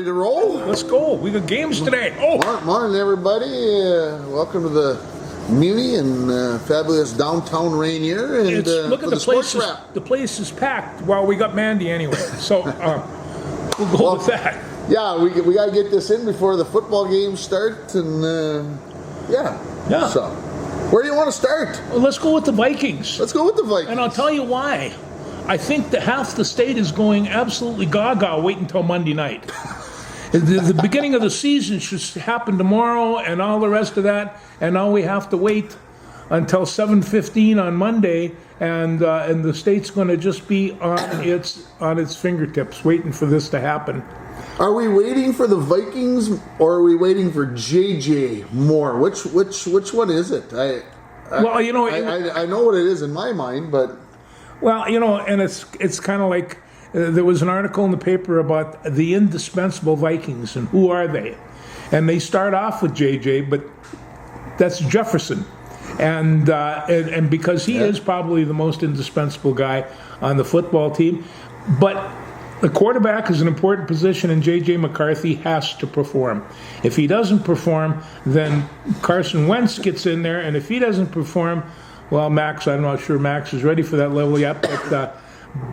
ready to roll? Let's go. We got games today. Oh, Morning, everybody. Welcome to the Muni and fabulous downtown Rainier. And look at for the place. sports wrap. The place is packed. Well, we got Mandy anyway, so we'll go with that. Yeah, we got to get this in before the football games start. And Yeah. So, where do you want to start? Well, let's go with the Vikings. Let's go with the Vikings. And I'll tell you why. I think that half the state is going absolutely gaga wait until Monday night. The beginning of the season should happen tomorrow and all the rest of that, and now we have to wait until 7:15 on Monday, and the state's going to just be on its fingertips waiting for this to happen. Are we waiting for the Vikings or are we waiting for JJ Moore? Which one is it? I know what it is in my mind, but. Well, and it's kind of like there was an article in the paper about the indispensable Vikings and who are they, and they start off with JJ, but that's Jefferson, and because he is probably the most indispensable guy on the football team, but the quarterback is an important position, and J.J. McCarthy has to perform. If he doesn't perform, then Carson Wentz gets in there, and if he doesn't perform, well, Max, I'm not sure Max is ready for that level yet,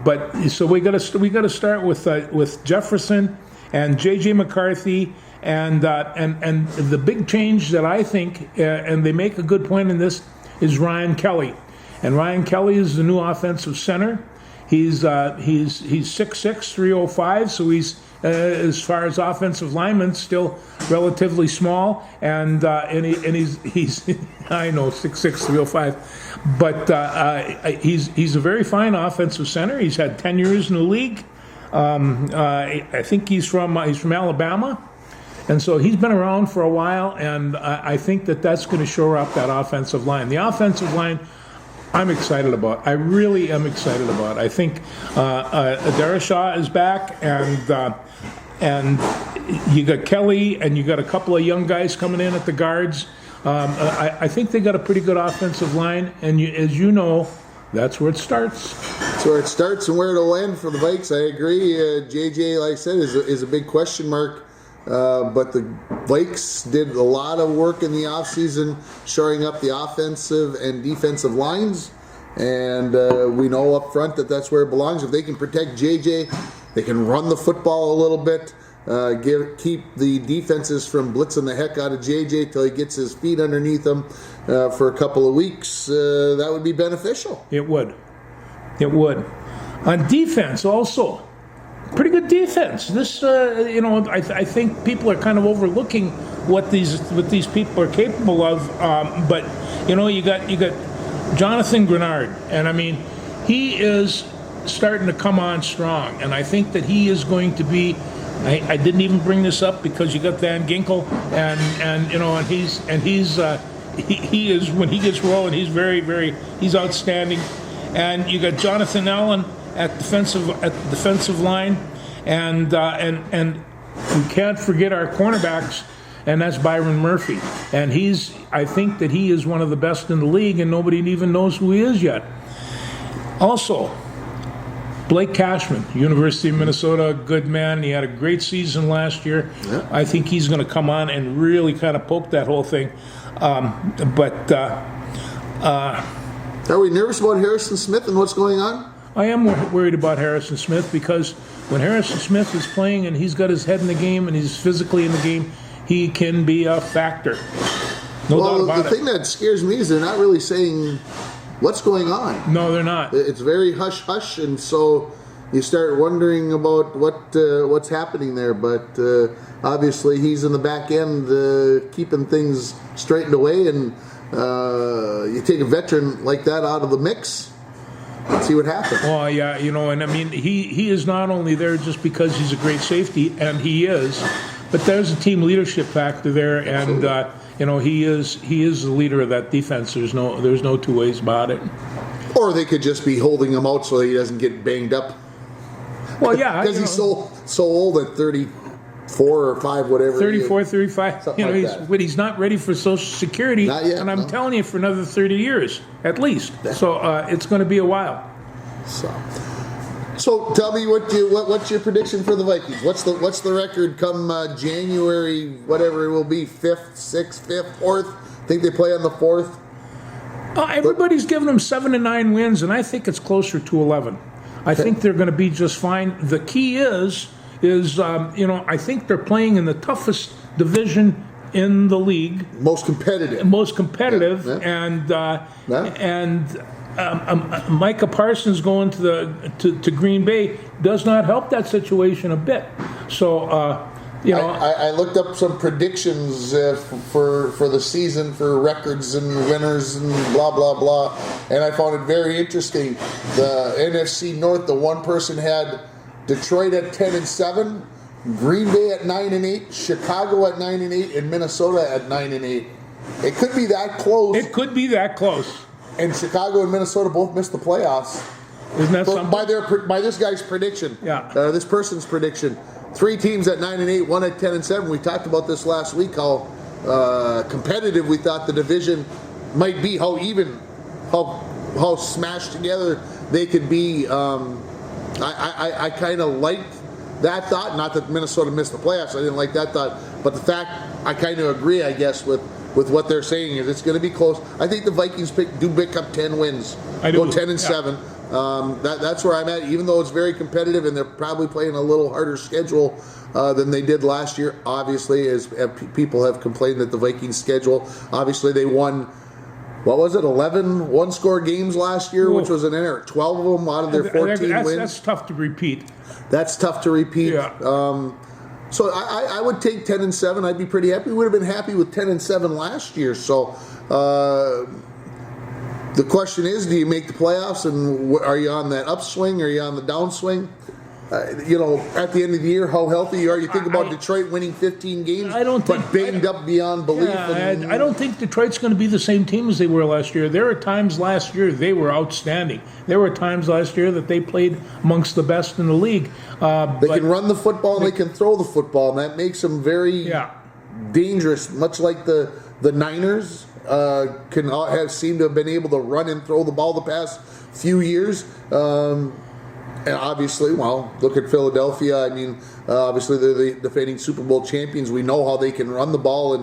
but so we got to start with Jefferson and J.J. McCarthy, and the big change that I think, and they make a good point in this, is Ryan Kelly, and Ryan Kelly is the new offensive center. He's 6'6", 305, so he's as far as offensive linemen still relatively small, and he's I know 6'6", 305, but he's a very fine offensive center. He's had 10 years in the league. I think he's from Alabama, and so he's been around for a while, and I think that's going to shore up that offensive line. The offensive line, I'm excited about. I really am excited about. I think Darashaw is back, and you got Kelly, and you got a couple of young guys coming in at the guards. I think they got a pretty good offensive line, and as you know, that's where it starts. That's where it starts and where it'll end for the Vikes. I agree. JJ, like I said, is a big question mark. But the Vikes did a lot of work in the offseason shoring up the offensive and defensive lines. And we know up front that's where it belongs. If they can protect JJ, they can run the football a little bit, keep the defenses from blitzing the heck out of JJ till he gets his feet underneath him for a couple of weeks. That would be beneficial. It would. On defense also. Pretty good defense. This, I think people are kind of overlooking what these people are capable of. But you got Jonathan Grenard, and I mean, he is starting to come on strong, and I think that he is going to be. I didn't even bring this up because you got Van Ginkel, and he is when he gets rolling, he's he's outstanding, and you got Jonathan Allen at defensive line, and we can't forget our cornerbacks, and that's Byron Murphy, and I think that he is one of the best in the league, and nobody even knows who he is yet. Also, Blake Cashman, University of Minnesota, good man. He had a great season last year. Yeah. I think he's going to come on and really kind of poke that whole thing. Are we nervous about Harrison Smith and what's going on? I am worried about Harrison Smith because when Harrison Smith is playing and he's got his head in the game and he's physically in the game, he can be a factor. No doubt about it. The thing that scares me is they're not really saying what's going on. No, they're not. It's very hush-hush, and so you start wondering about what's happening there. But obviously he's in the back end keeping things straightened away, and you take a veteran like that out of the mix, let's see what happens. Oh, yeah, and I mean, he is not only there just because he's a great safety, and he is, but there's a team leadership factor there, and he is the leader of that defense. There's no two ways about it. Or they could just be holding him out so he doesn't get banged up. Well, yeah, because he's so old at 34 or 5, whatever. 34, 35. But he's not ready for Social Security. Not yet, and I'm telling you, for another 30 years at least. So it's going to be a while. So tell me what's your prediction for the Vikings? What's the record come January, whatever it will be, 5th, 6th, 5th, 4th? Think they play on the 4th? Everybody's giving them 7 to 9 wins, and I think it's closer to 11. I think they're going to be just fine. The key is I think they're playing in the toughest division in the league, Most competitive. Yeah. And Micah Parsons going to Green Bay does not help that situation a bit. So I looked up some predictions for the season for records and winners and blah blah blah, and I found it very interesting. The NFC North, the one person had Detroit at 10-7, Green Bay at 9-8, Chicago at 9-8, and Minnesota at 9-8. It could be that close. it could be that close. And Chicago and Minnesota both missed the playoffs. Isn't that So something? by this guy's prediction, Yeah. This person's prediction, 3 teams at 9-8, 1 at 10-7. We talked about this last week, how competitive we thought the division might be, how smashed together they could be. I kind of liked that thought. Not that Minnesota missed the playoffs. I didn't like that thought, but the fact I kind of agree, I guess, with what they're saying is it's going to be close. I think the Vikings do pick up 10 wins. I do. Go 10-7. That's where I'm at. Even though it's very competitive and they're probably playing a little harder schedule than they did last year. Obviously, as people have complained that the Vikings schedule. Obviously, they won. What was it? 11 one-score games last year, which was an error. 12 of them out of their 14 wins. That's tough to repeat. That's tough to repeat. Yeah. So I would take 10-7. I'd be pretty happy. We would have been happy with 10-7 last year. So the question is, do you make the playoffs, and are you on that upswing? Or are you on the downswing? At the end of the year, how healthy you are. You think about Detroit winning 15 games, but banged up beyond belief. Yeah, I don't think Detroit's going to be the same team as they were last year. There were times last year they were outstanding. There were times last year that they played amongst the best in the league. They can run the football and they can throw the football, and that makes them very dangerous. Much like the Niners seem to have been able to run and throw the ball the past few years. And obviously, look at Philadelphia. I mean, obviously they're the defending Super Bowl champions. We know how they can run the ball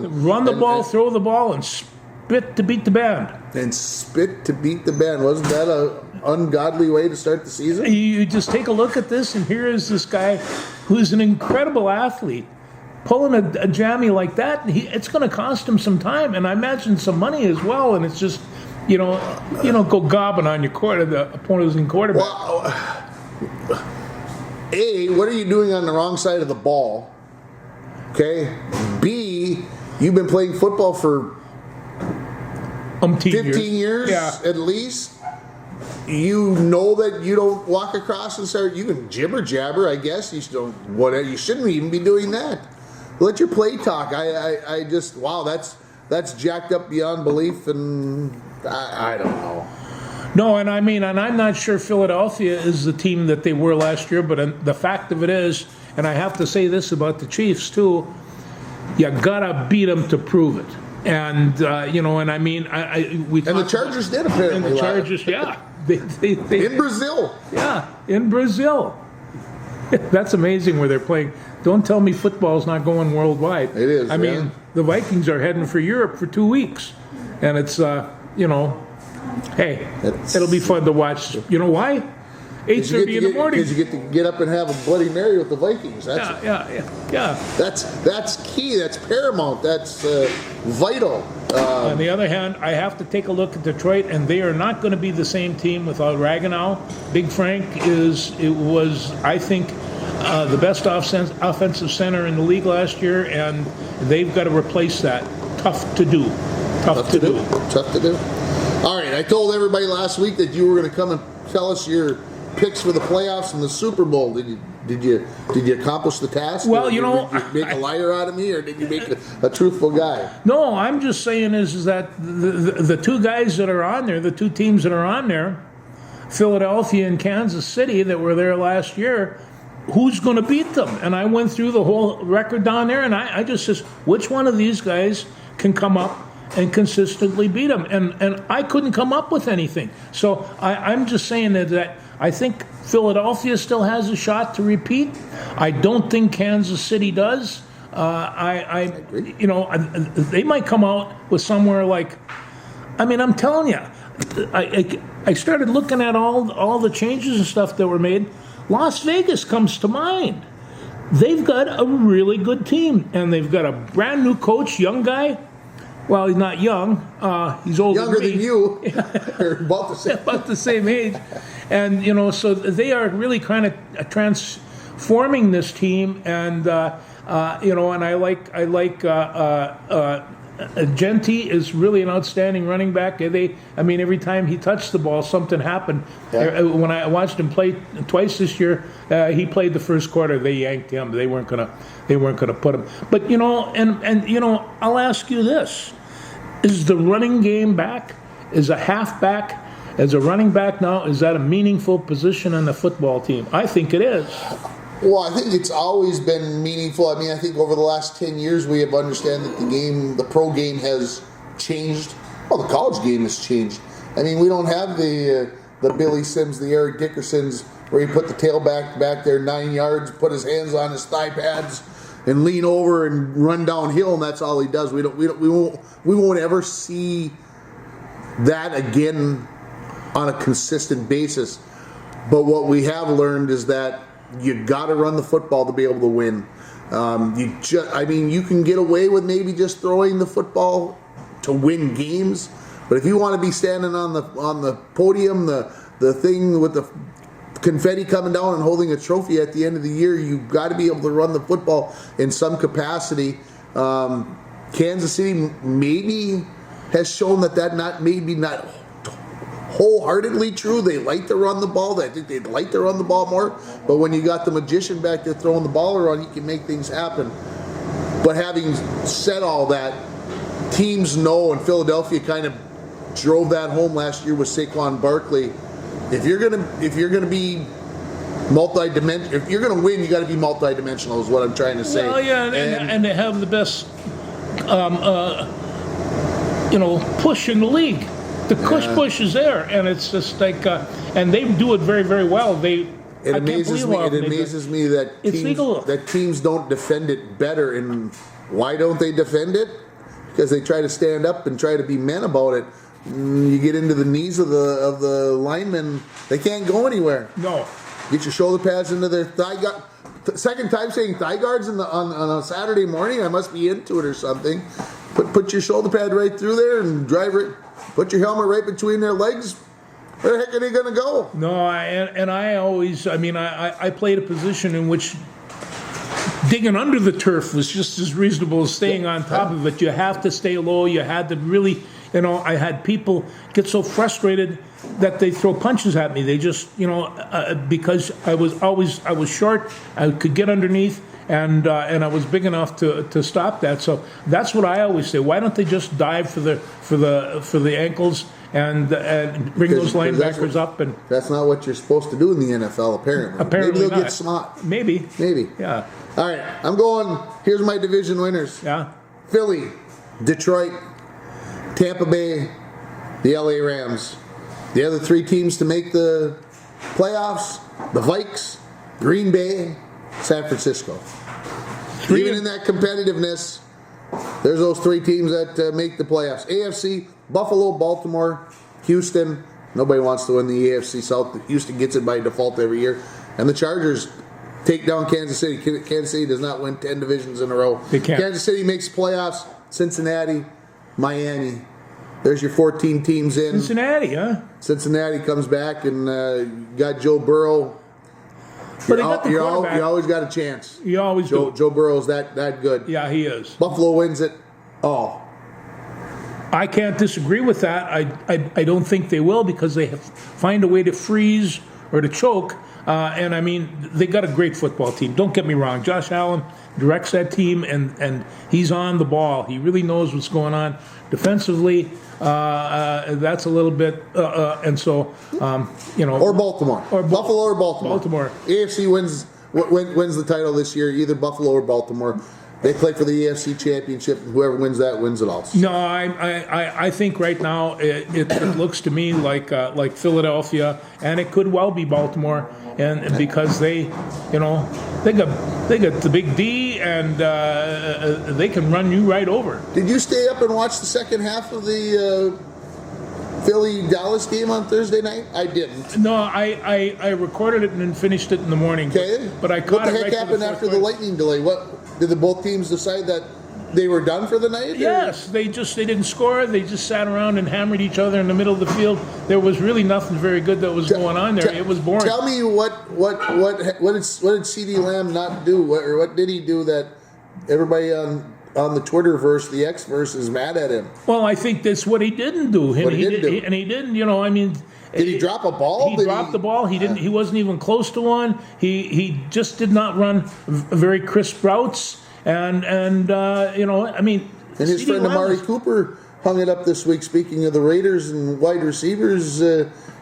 throw the ball, and spit to beat the band. And spit to beat the band. Wasn't that an ungodly way to start the season? You just take a look at this, and here is this guy who's an incredible athlete pulling a jammy like that. It's going to cost him some time, and I imagine some money as well. And it's just, you don't go gobbing on the opposing quarterback. Well, A, what are you doing on the wrong side of the ball? Okay. B, you've been playing football for 15 years at least. You know that you don't walk across and start. You can jibber jabber, I guess. You shouldn't even be doing that. Let your play talk. I just that's jacked up beyond belief, and I don't know. No, and I'm not sure Philadelphia is the team that they were last year, but the fact of it is, and I have to say this about the Chiefs too, you gotta beat them to prove it. And the Chargers did apparently. And the Chargers, they in Brazil. Yeah, in Brazil. That's amazing where they're playing. Don't tell me football's not going worldwide. It is. I mean, the Vikings are heading for Europe for 2 weeks, and it's Hey, it'll be fun to watch. You know why? 8:30 in the morning. Because you get to get up and have a Bloody Mary with the Vikings. Yeah. That's key. That's paramount. That's vital. On the other hand, I have to take a look at Detroit, and they are not going to be the same team without Ragnow. Big Frank was, I think, the best offensive center in the league last year, and they've got to replace that. Tough to do. Tough to do. All right, I told everybody last week that you were going to come and tell us your picks for the playoffs and the Super Bowl. Did you accomplish the task? Well, did you make a liar out of me, or did you make a truthful guy? No, I'm just saying is that the two guys that are on there, the two teams that are on there, Philadelphia and Kansas City that were there last year, who's going to beat them? And I went through the whole record down there, and I just said, which one of these guys can come up and consistently beat them? And I couldn't come up with anything. So I'm just saying that I think Philadelphia still has a shot to repeat. I don't think Kansas City does. They might come out with somewhere like, I mean, I'm telling you, I started looking at all the changes and stuff that were made. Las Vegas comes to mind. They've got a really good team, and they've got a brand new coach, young guy. Well, he's not young. He's older Younger than me. than you. They're about the same. About the same age. And, so they are really kind of transforming this team. And, and I like Genty is really an outstanding running back. Every time he touched the ball, something happened. Yeah. When I watched him play twice this year, he played the first quarter. They yanked him. They weren't gonna put him. But I'll ask you this: is the running game back? Is a halfback, as a running back now, is that a meaningful position on the football team? I think it is. Well, I think it's always been meaningful. I mean, I think over the last 10 years we have understand that the pro game has changed. Well, the college game has changed. I mean, we don't have the Billy Sims, the Eric Dickersons, where he put the tailback back there 9 yards, put his hands on his thigh pads, and lean over and run downhill, and that's all he does. We won't ever see that again on a consistent basis. But what we have learned is that you got to run the football to be able to win. You can get away with maybe just throwing the football to win games, but if you want to be standing on the podium, the thing with the confetti coming down and holding a trophy at the end of the year, you've got to be able to run the football in some capacity. Kansas City maybe has shown that not wholeheartedly true. They like to run the ball. I think they'd like to run the ball more. But when you got the magician back there throwing the ball around, you can make things happen. But having said all that, teams know, and Philadelphia kind of drove that home last year with Saquon Barkley. If you're gonna be multi-dimensional, if you're gonna win, you got to be multi-dimensional. Is what I'm trying to say. Well, yeah, and to have the best, push in the league. The push is there, and it's just like, and they do it very, very well. It amazes me that teams don't defend it better. And why don't they defend it? Because they try to stand up and try to be men about it. You get into the knees of the linemen, they can't go anywhere. No. Get your shoulder pads into their thigh guard. Second time saying thigh guards on a Saturday morning. I must be into it or something. Put your shoulder pad right through there and drive it. Put your helmet right between their legs. Where the heck are they going to go? No, I played a position in which digging under the turf was just as reasonable as staying on top of it. You have to stay low. You had to really, I had people get so frustrated that they throw punches at me. They just, because I was short, I could get underneath. And I was big enough to stop that. So that's what I always say. Why don't they just dive for the ankles and bring those linebackers up? And that's not what you're supposed to do in the NFL. Apparently maybe they'll get smart. Maybe. Yeah. All right. I'm going. Here's my division winners. Yeah. Philly, Detroit, Tampa Bay, the LA Rams. The other three teams to make the playoffs: the Vikes, Green Bay, San Francisco. Even in that competitiveness, there's those three teams that make the playoffs. AFC, Buffalo, Baltimore, Houston. Nobody wants to win the AFC South. Houston gets it by default every year. And the Chargers take down Kansas City. Kansas City does not win 10 divisions in a row. They can't. Kansas City makes playoffs. Cincinnati, Miami. There's your 14 teams in. Cincinnati, huh? Cincinnati comes back and got Joe Burrow. But you always got a chance. You always do. Joe Burrow's that good. Yeah, he is. Buffalo wins it all. I can't disagree with that. I don't think they will because they find a way to freeze or to choke. They got a great football team. Don't get me wrong. Josh Allen directs that team, and he's on the ball. He really knows what's going on. Defensively, that's a little bit, Or Baltimore. Buffalo or Baltimore. AFC wins the title this year, either Buffalo or Baltimore. they play for the AFC Championship, and whoever wins that wins it all. No, I think right now it looks to me like Philadelphia, and it could well be Baltimore, and because they got the big D, and they can run you right over. Did you stay up and watch the second half of the Philly-Dallas game on Thursday night? I didn't. No, I recorded it and then finished it in the morning. Okay. But I caught what the it heck right to happened fourth after the quarter. lightning delay? What did both teams decide that they were done for the night? or- Yes, they didn't score. They just sat around and hammered each other in the middle of the field. There was really nothing very good that was going on there. It was boring. Tell me what did CeeDee Lamb not do? What did he do that everybody on the Twitterverse, the Xverse, is mad at him? Well, I think that's what he didn't do. What he didn't do. And he didn't. I mean, Did he drop a ball? He dropped the ball. He didn't. He wasn't even close to one. He just did not run very crisp routes. And I mean. And his CeeDee friend Lamb Amari was- Cooper hung it up this week. Speaking of the Raiders and wide receivers,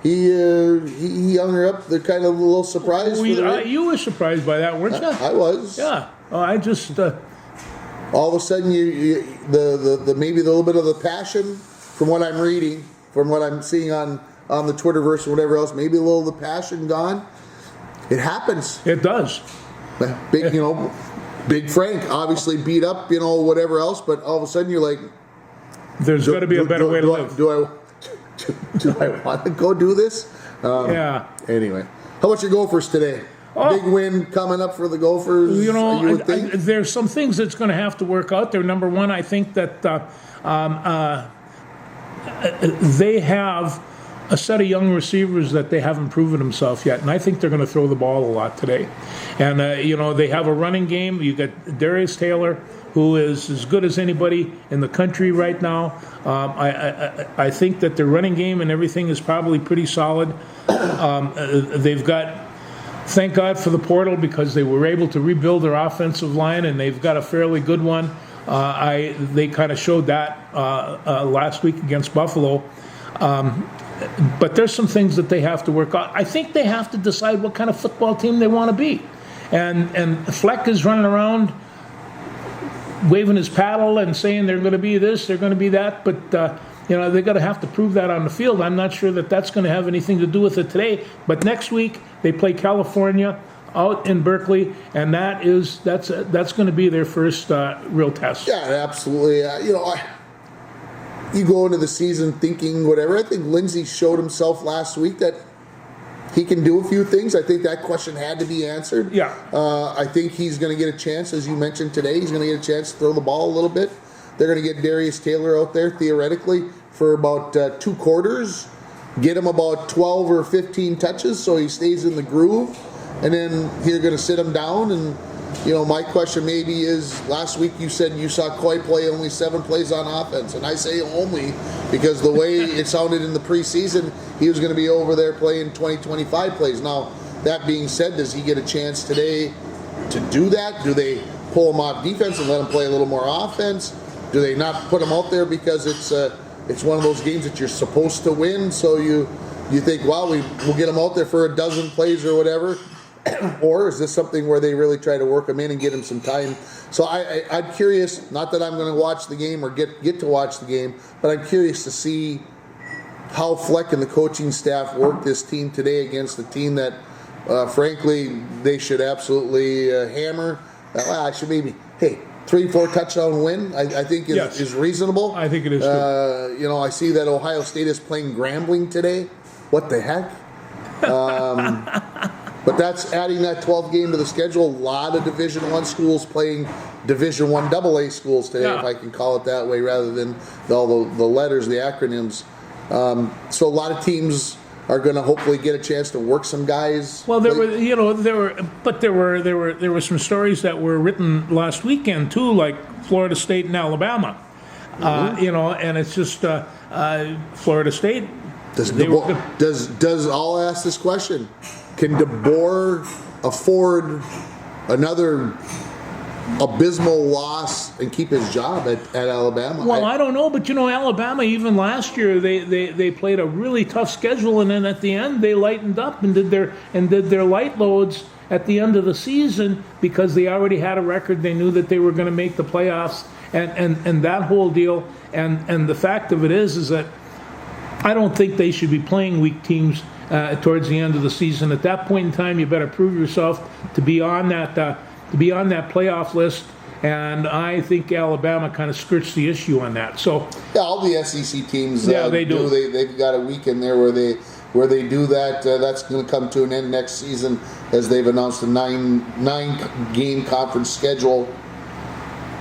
he hung her up. The kind of little surprise. for the Raiders. You were surprised by that, weren't you? I was. Yeah. Oh, I just. All of a sudden, the maybe a little bit of the passion from what I'm reading, from what I'm seeing on the Twitterverse or whatever else, maybe a little of the passion gone. It happens. It does. Big, Big Frank obviously beat up, whatever else, but all of a sudden you're like, There's got to be a better way to live. Do I want to go do this? Yeah. Anyway, how about your Gophers today? Oh. Big win coming up for the Gophers. You would think? There's some things that's going to have to work out there. Number one, I think that they have a set of young receivers that they haven't proven themselves yet, and I think they're going to throw the ball a lot today. And they have a running game. You got Darius Taylor, who is as good as anybody in the country right now. I think that their running game and everything is probably pretty solid. They've got. Thank God for the portal, because they were able to rebuild their offensive line, and they've got a fairly good one. They kind of showed that last week against Buffalo. But there's some things that they have to work out. I think they have to decide what kind of football team they want to be. And Fleck is running around waving his paddle and saying they're going to be this, they're going to be that, but they're going to have to prove that on the field. I'm not sure that that's going to have anything to do with it today. But next week they play California out in Berkeley, and that's going to be their first real test. Yeah, absolutely. You go into the season thinking whatever. I think Lindsey showed himself last week that he can do a few things. I think that question had to be answered. Yeah. I think he's going to get a chance, as you mentioned today. He's going to get a chance to throw the ball a little bit. They're going to get Darius Taylor out there, theoretically, for about 2 quarters. Get him about 12 or 15 touches so he stays in the groove. And then you're going to sit him down. And, my question maybe is, last week you said you saw Coy play only 7 plays on offense. And I say only because the way it sounded in the preseason, he was going to be over there playing 20, 25 plays. Now, that being said, does he get a chance today to do that? Do they pull him off defense and let him play a little more offense? Do they not put him out there because it's one of those games that you're supposed to win? So you think, well, we'll get him out there for a dozen plays or whatever? Or is this something where they really try to work him in and get him some time? So I'm curious, not that I'm going to watch the game or get to watch the game, but I'm curious to see how Fleck and the coaching staff work this team today against a team that, frankly, they should absolutely hammer. I should maybe, 3-4 touchdown win, I think is reasonable. I think it is too. I see that Ohio State is playing Grambling today. What the heck? But that's adding that 12th game to the schedule. A lot of Division I schools playing Division I AA schools today, if I can call it that way, rather than all the letters, the acronyms. So a lot of teams are going to hopefully get a chance to work some guys. Well, there were some stories that were written last weekend too, like Florida State and Alabama. And it's just Florida State. I'll ask this question: can DeBoer afford another abysmal loss and keep his job at Alabama? Well, I don't know, but Alabama, even last year, they played a really tough schedule, and then at the end they lightened up and did their light loads, at the end of the season because they already had a record. They knew that they were going to make the playoffs, and that whole deal. And the fact of it is that I don't think they should be playing weak teams towards the end of the season. At that point in time, you better prove yourself to be on that playoff list. And I think Alabama kind of skirts the issue on that. So yeah, all the SEC teams they do. They've got a week in there where they do that. That's going to come to an end next season as they've announced a nine game conference schedule.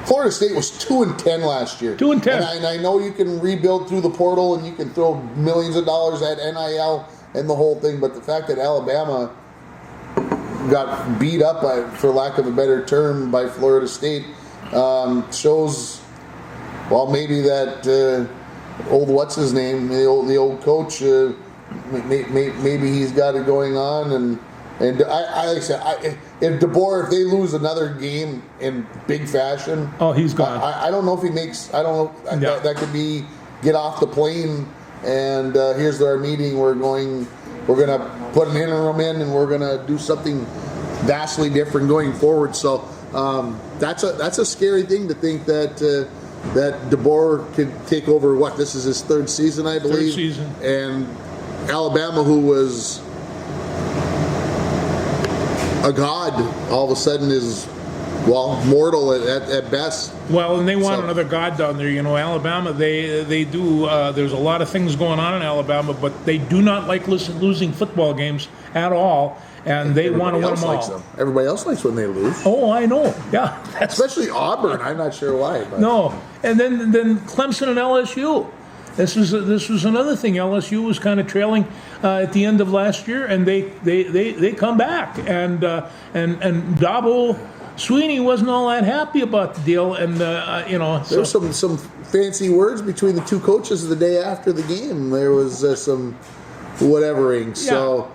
Florida State was 2-10 last year. 2-10. And I know you can rebuild through the portal and you can throw millions of dollars at NIL and the whole thing, but the fact that Alabama got beat up by, for lack of a better term, by Florida State shows, well, maybe that old what's his name, the old coach, maybe he's got it going on, and I like I said, if DeBoer, if they lose another game in big fashion, oh, he's gone. I don't know if he makes. I don't know. That could be get off the plane and here's our meeting. We're gonna put an interim in, and we're gonna do something vastly different going forward. So that's a scary thing to think that that DeBoer could take over. What, this is his third season, I believe. Third season. And Alabama, who was a god, all of a sudden is, well, mortal at best. Well, and they want another god down there. You know, Alabama, they do, there's a lot of things going on in Alabama, but they do not like losing football games at all, and they want to win them all. Everybody else likes when they lose. Oh, I know. Yeah. Especially Auburn. I'm not sure why. But. No. And then Clemson and LSU. This was another thing. LSU was kind of trailing at the end of last year, and they come back, and Dabo Sweeney wasn't all that happy about the deal, and you know, there was some fancy words between the two coaches the day after the game. There was some whatevering. So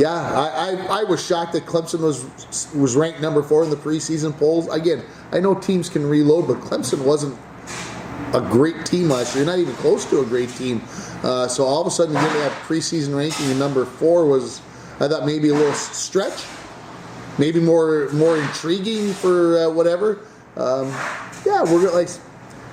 I was shocked that Clemson was ranked number 4 in the preseason polls. Again, I know teams can reload, but Clemson wasn't a great team last year, not even close to a great team. So all of a sudden, getting that preseason ranking in number 4 was, I thought, maybe a little stretch, maybe more intriguing for whatever. We're like,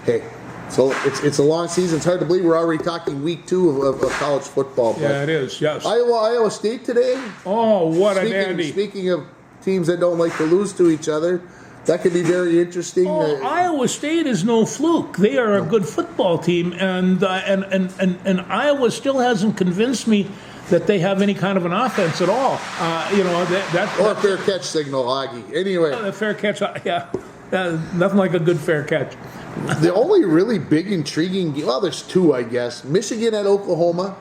hey, so it's a long season. It's hard to believe we're already talking week 2 of college football. Yeah, it is. Yes. Iowa State today. Oh, what a dandy! Speaking of teams that don't like to lose to each other. That could be very interesting. Oh, Iowa State is no fluke. They are a good football team, and Iowa still hasn't convinced me that they have any kind of an offense at all. Or a fair catch signal, Augie. Anyway, a fair catch. Nothing like a good fair catch. The only really big intriguing game, well, there's 2, I guess. Michigan at Oklahoma.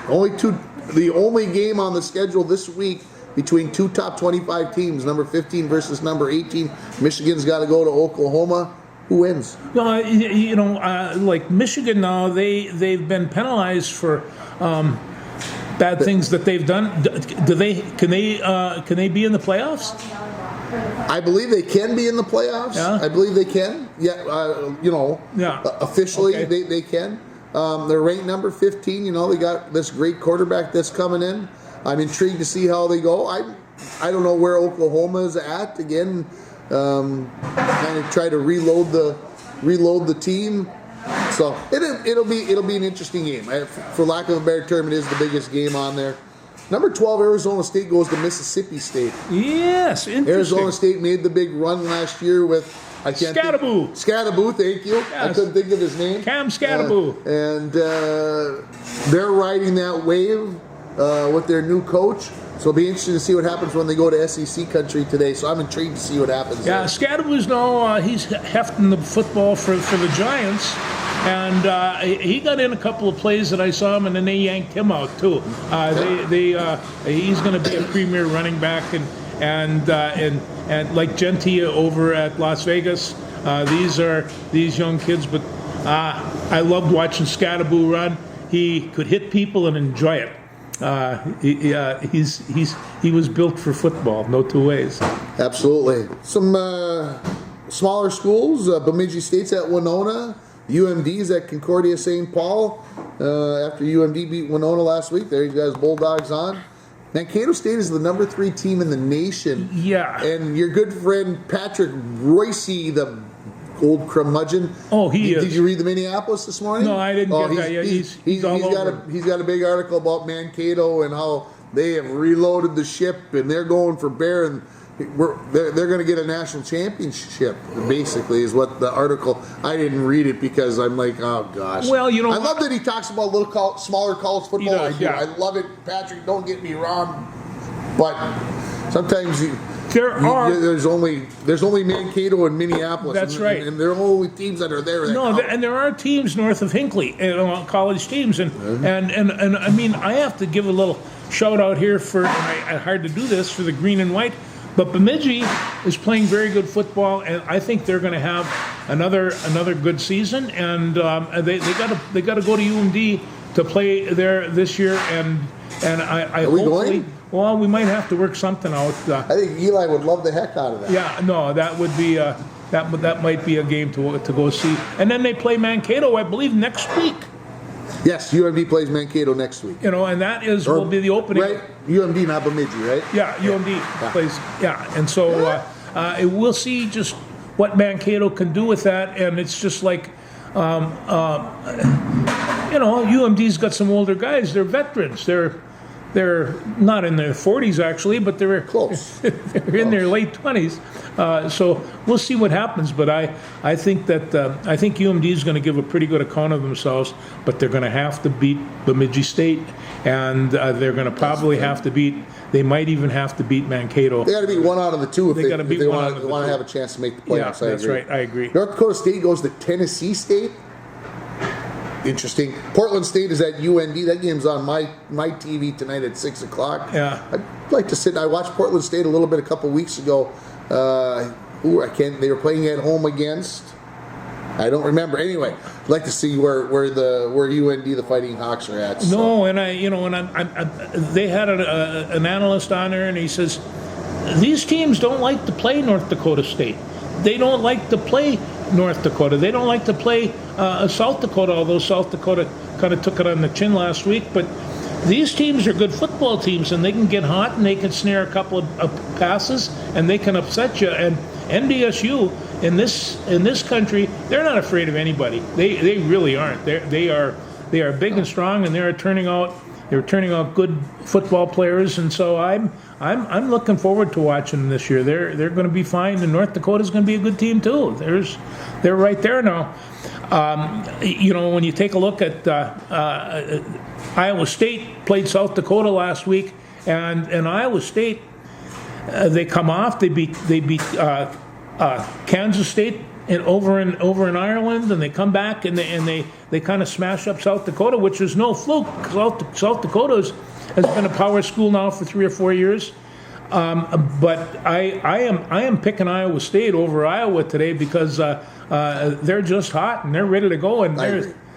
The only game on the schedule this week between 2 top 25 teams, number 15 versus number 18. Michigan's got to go to Oklahoma. Who wins? Like Michigan now, they've been penalized for bad things that they've done. Can they be in the playoffs? I believe they can be in the playoffs. Yeah. I believe they can. Officially okay. they can. They're ranked number 15. They got this great quarterback that's coming in. I'm intrigued to see how they go. I don't know where Oklahoma is at. Again, kind of try to reload the team. So it'll be an interesting game. For lack of a better term, it is the biggest game on there. Number 12, Arizona State goes to Mississippi State. Yes, interesting. Arizona State made the big run last year with Scattaboo. Scattaboo, thank you. Yes. I couldn't think of his name. Cam Scattaboo. And they're riding that wave with their new coach. So it'll be interesting to see what happens when they go to SEC country today. So I'm intrigued to see what happens. Yeah, Scattaboo's now he's hefting the football for the Giants. And he got in a couple of plays that I saw him, and then they yanked him out too. He's going to be a premier running back, and like Gentee over at Las Vegas. These young kids, but I loved watching Scattaboo run. He could hit people and enjoy it. He was built for football, no two ways. Absolutely. Some smaller schools. Bemidji State's at Winona. UMD's at Concordia St. Paul. After UMD beat Winona last week, there you guys Bulldogs on. Mankato State is the number 3 team in the nation. Yeah. And your good friend Patrick Royce, the old curmudgeon. Oh, he is. Did you read the Minneapolis this morning? No, I didn't get that yet. He's all over. He's got a big article about Mankato and how they have reloaded the ship and they're going for bear and they're going to get a national championship. Basically, is what the article. I didn't read it because I'm like, oh gosh. Well, you know, I love that he talks about smaller college football. Does, yeah. I love it, Patrick. Don't get me wrong, but sometimes there's only Mankato and Minneapolis. That's right. And they're the only teams that are there. And there are teams north of Hinckley, college teams, and I mean, I have to give a little shout out here for, and hard to do this, for the green and white, but Bemidji is playing very good football, and I think they're going to have another good season, and they got to go to UMD to play there this year, and I are we going? Well, we might have to work something out. I think Eli would love the heck out of that. Yeah, no, that would be that might be a game to go see. And then they play Mankato, I believe, next week. Yes, UMD plays Mankato next week. You know, and that will be the opening. Right, UMD, not Bemidji, right? Yeah, UMD plays. Yeah, and so we'll see just what Mankato can do with that. And it's just like, UMD's got some older guys. They're veterans. They're not in their 40s actually, but they're close. They're in their late 20s. So we'll see what happens. But I think that UMD is going to give a pretty good account of themselves. But they're going to have to beat Bemidji State, and they're going to probably have to beat. They might even have to beat Mankato. They got to beat one out of the two if they want to two. have a chance to make the playoffs. Yeah, that's right. I agree. North Dakota State goes to Tennessee State. Interesting. Portland State is at UND. That game's on my TV tonight at 6 o'clock. Yeah. I'd like to sit. I watched Portland State a little bit a couple weeks ago. They were playing at home against. I don't remember. Anyway, I'd like to see where UND, the Fighting Hawks, are at. So. No, and they had an analyst on there, and he says these teams don't like to play North Dakota State. They don't like to play North Dakota. They don't like to play South Dakota, although South Dakota kind of took it on the chin last week. But these teams are good football teams, and they can get hot, and they can snare a couple of passes, and they can upset you. And NDSU in this country, they're not afraid of anybody. They really aren't. They are big and strong, and they're turning out good football players. And so I'm looking forward to watching them this year. They're going to be fine, and North Dakota's going to be a good team too. They're right there now. When you take a look at Iowa State played South Dakota last week, and Iowa State they come off. They beat Kansas State over in Ireland, and they come back and they kind of smash up South Dakota, which is no fluke. South Dakota has been a power school now for 3 or 4 years. But I am picking Iowa State over Iowa today because they're just hot and they're ready to go. And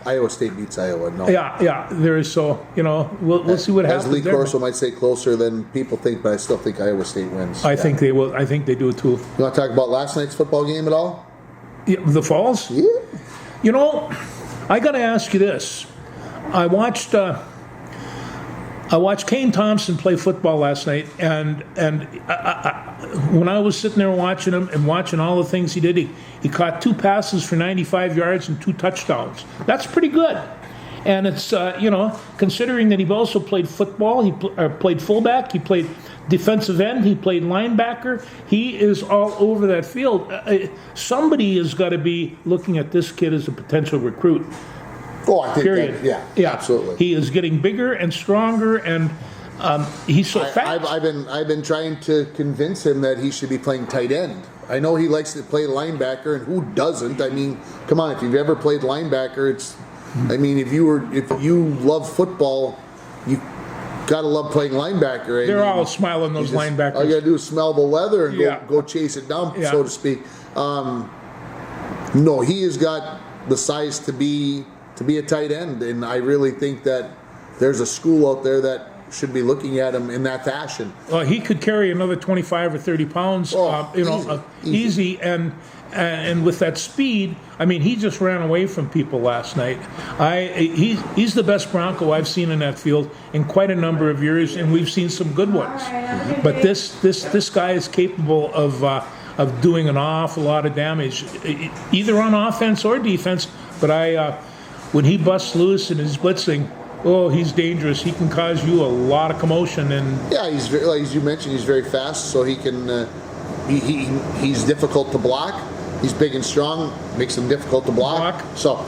Iowa State beats Iowa. No. Yeah. There is we'll see what happens. As Lee Corso might say, closer than people think, but I still think Iowa State wins. I think they will. I think they do too. You want to talk about last night's football game at all? Yeah, the Falls? Yeah. I got to ask you this. I watched Kane Thompson play football last night, and when I was sitting there watching him and watching all the things he did, he caught 2 passes for 95 yards and 2 touchdowns. That's pretty good. And it's, considering that he also played football, he played fullback, he played defensive end, he played linebacker. He is all over that field. Somebody has got to be looking at this kid as a potential recruit. Oh, I think period. Yeah, absolutely. He is getting bigger and stronger, and he's so fast. I've been trying to convince him that he should be playing tight end. I know he likes to play linebacker, and who doesn't? I mean, come on, if you've ever played linebacker, if you love football, you gotta love playing linebacker. They're all smiling, those linebackers. All you gotta do is smell the leather and go chase it down, so to speak. No, he has got the size to be a tight end, and I really think that there's a school out there that should be looking at him in that fashion. He could carry another 25 or 30 pounds, easy. And with that speed, I mean, he just ran away from people last night. He's the best Bronco I've seen in that field in quite a number of years, and we've seen some good ones. But this guy is capable of doing an awful lot of damage, either on offense or defense. But when he busts loose and is blitzing, he's dangerous. He can cause you a lot of commotion. And yeah, he's very, like as you mentioned, he's very fast, so he can. He's difficult to block. He's big and strong, makes him difficult to block. So,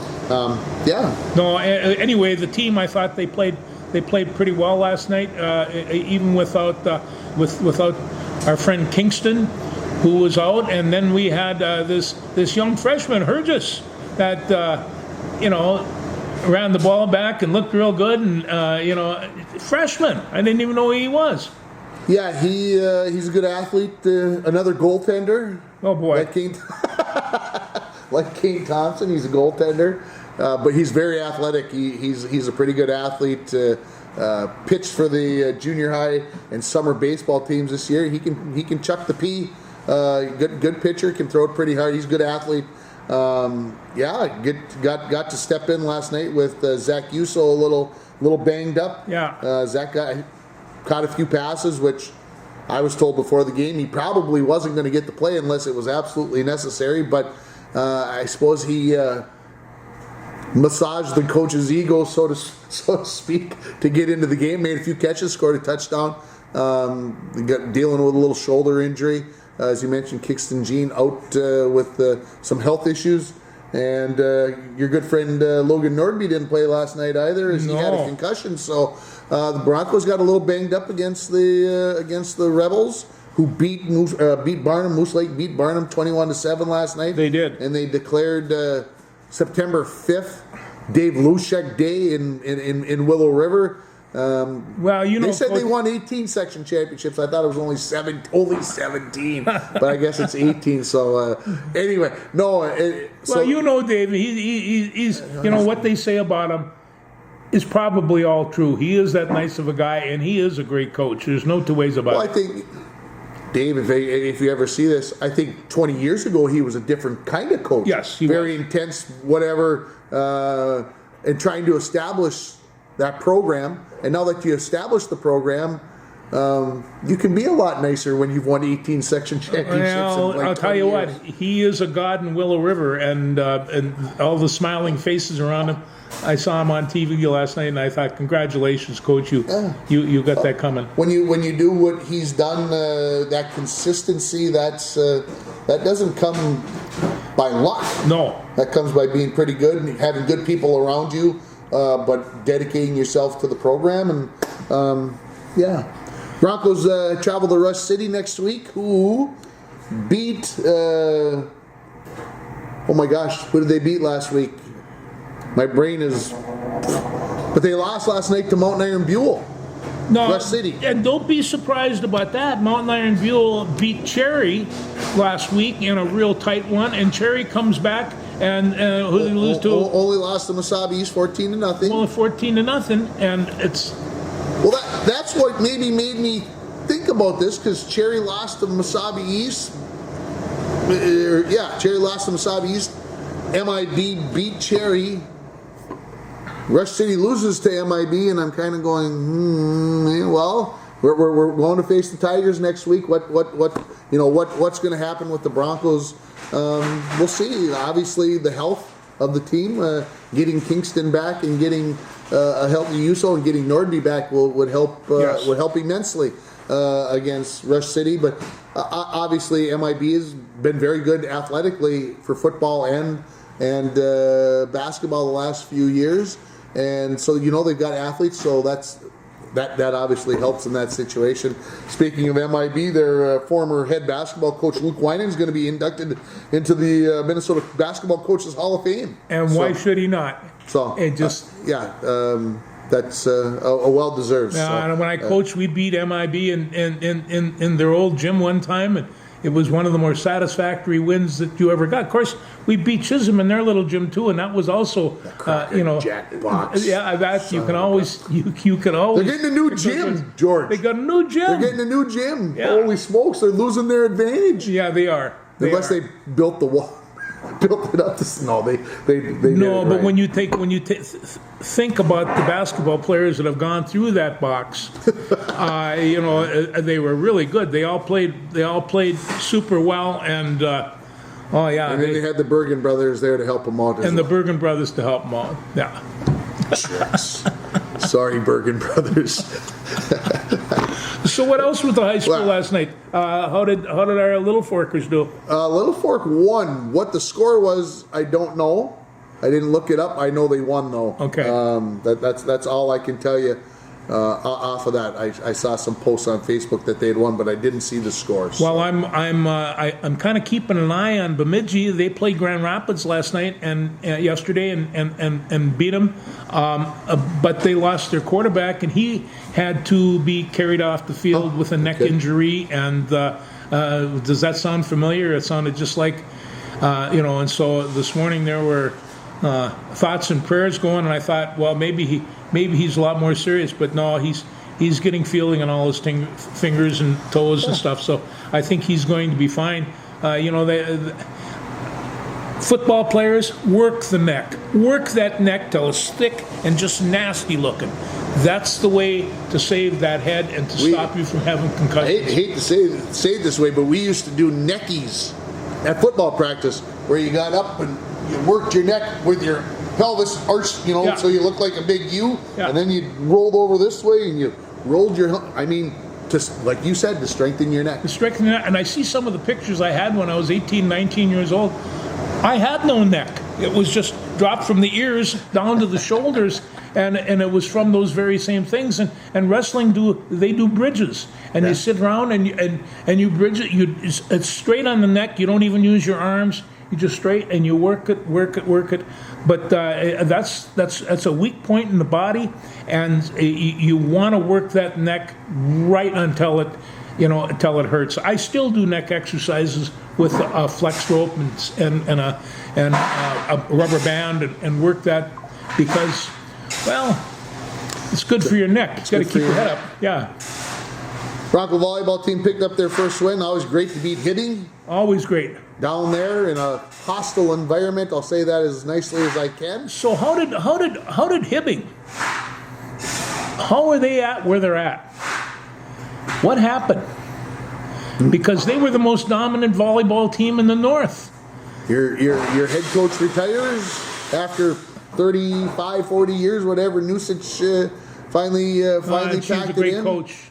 yeah. No. Anyway, the team, I thought they played pretty well last night, even without our friend Kingston, who was out, and then we had this young freshman Hergis that ran the ball back and looked real good, and freshman. I didn't even know who he was. Yeah, he's a good athlete. Another goaltender. Oh boy. Like Kane Thompson, he's a goaltender, but he's very athletic. He's a pretty good athlete. Pitched for the junior high and summer baseball teams this year. He can chuck the P. Good pitcher, can throw it pretty hard. He's a good athlete. Got to step in last night with Zach Uso a little banged up. Yeah. Zach caught a few passes, which I was told before the game he probably wasn't going to get to play unless it was absolutely necessary. But I suppose he massaged the coach's ego, so to speak, to get into the game. Made a few catches, scored a touchdown. Dealing with a little shoulder injury. As you mentioned, Kingston Jean out with some health issues. And your good friend Logan Nordby didn't play last night either, as he had a concussion. So the Broncos got a little banged up against the Rebels, who beat Barnum. Moose Lake beat Barnum 21-7 last night. They did, and they declared September 5th Dave Luschek Day in Willow River. They said they won 18 section championships. I thought it was only 17, but I guess it's 18. So anyway, no. Dave, he's what they say about him is probably all true. He is that nice of a guy, and he is a great coach. There's no two ways about it. I think, Dave, if you ever see this, I think 20 years ago he was a different kind of coach. Yes, he very was. Intense, whatever, and trying to establish that program. And now that you establish the program, you can be a lot nicer when you've won 18 section championships. Well, I'll tell you what, he is a god in Willow River, and all the smiling faces around him. I saw him on TV last night, and I thought, congratulations, Coach, you got that coming. When you do what he's done, that consistency, that doesn't come by luck. No, that comes by being pretty good and having good people around you. But dedicating yourself to the program. And Broncos travel to Rush City next week, who beat who did they beat last week? My brain is, but they lost last night to Mountain Iron Buell. No, Rush City. And don't be surprised about that. Mountain Iron Buell beat Cherry last week in a real tight one, and Cherry comes back and who did they lose to? Only lost to Mesabi East 14-0. Well, 14-0, and it's. Well, that's what maybe made me think about this, because Cherry lost to Mesabi East. Cherry lost to Mesabi East. MIB beat Cherry. Rush City loses to MIB, and I'm kind of going, well, we're going to face the Tigers next week. What's going to happen with the Broncos? We'll see. Obviously, the health of the team, getting Kingston back and getting a healthy Uso and getting Nordby back would help immensely against Rush City. But obviously, MIB has been very good athletically for football and basketball the last few years. And so, they've got athletes, so that obviously helps in that situation. Speaking of MIB, their former head basketball coach, Luke Winan, is going to be inducted into the Minnesota Basketball Coaches Hall of Fame. And why should he not? So, that's a well-deserved. And when I coached, we beat MIB in their old gym one time, and it was one of the more satisfactory wins that you ever got. Of course, we beat Chisholm in their little gym too, and that was also, Jack Box. Yeah, that you can always. They're getting a new gym, George. They got a new gym. They're getting a new gym. Yeah. Holy smokes, they're losing their advantage. Yeah, they are. Unless they built the wall, built it up. No, they No, did it but right. when you think about the basketball players that have gone through that box, they were really good. They all played super well, and And then they had the Bergen brothers there to help them out. and the Bergen brothers to help them out. Yeah. Jerks. Sorry, Bergen brothers. So what else was the high school Well- last night? How did our Little Forkers do? Little Fork won. What the score was, I don't know. I didn't look it up. I know they won though. Okay. That's all I can tell you. Off of that, I saw some posts on Facebook that they had won, but I didn't see the scores. Well, I'm kind of keeping an eye on Bemidji. They played Grand Rapids last night and yesterday and beat them, but they lost their quarterback and he had to be carried off the field with a neck injury. And does that sound familiar? It sounded just like And so this morning there were thoughts and prayers going, and I thought, well, maybe he's a lot more serious, but no, he's getting feeling in all his fingers and toes and stuff. So I think he's going to be fine. Football players work that neck till it's thick and just nasty looking. That's the way to save that head and to stop you from having concussions. I hate to say it this way, but we used to do neckies at football practice, where you got up and you worked your neck with your pelvis arched, Yeah. so you look like a big U, Yeah. and then you rolled over this way and you rolled just like you said, to strengthen your neck. And I see some of the pictures I had when I was 18, 19 years old. I had no neck. It was just dropped from the ears down to the shoulders, and it was from those very same things. And wrestling they do bridges, and you sit around and you bridge it. It's straight on the neck. You don't even use your arms. You just straight and you work it. But that's a weak point in the body, and you want to work that neck right until it hurts. I still do neck exercises with a flex rope and a rubber band and work that because, well, it's good for your neck. It's got to good for keep your your head up. Yeah, Bronco volleyball team picked up their first win. Always great to beat Hibbing always great. down there in a hostile environment. I'll say that as nicely as I can. So how did Hibbing? How are they at where they're at? What happened? Because they were the most dominant volleyball team in the North. Your head coach retires after 35, 40 years, whatever. Nusich finally And she's a packed it great in. coach.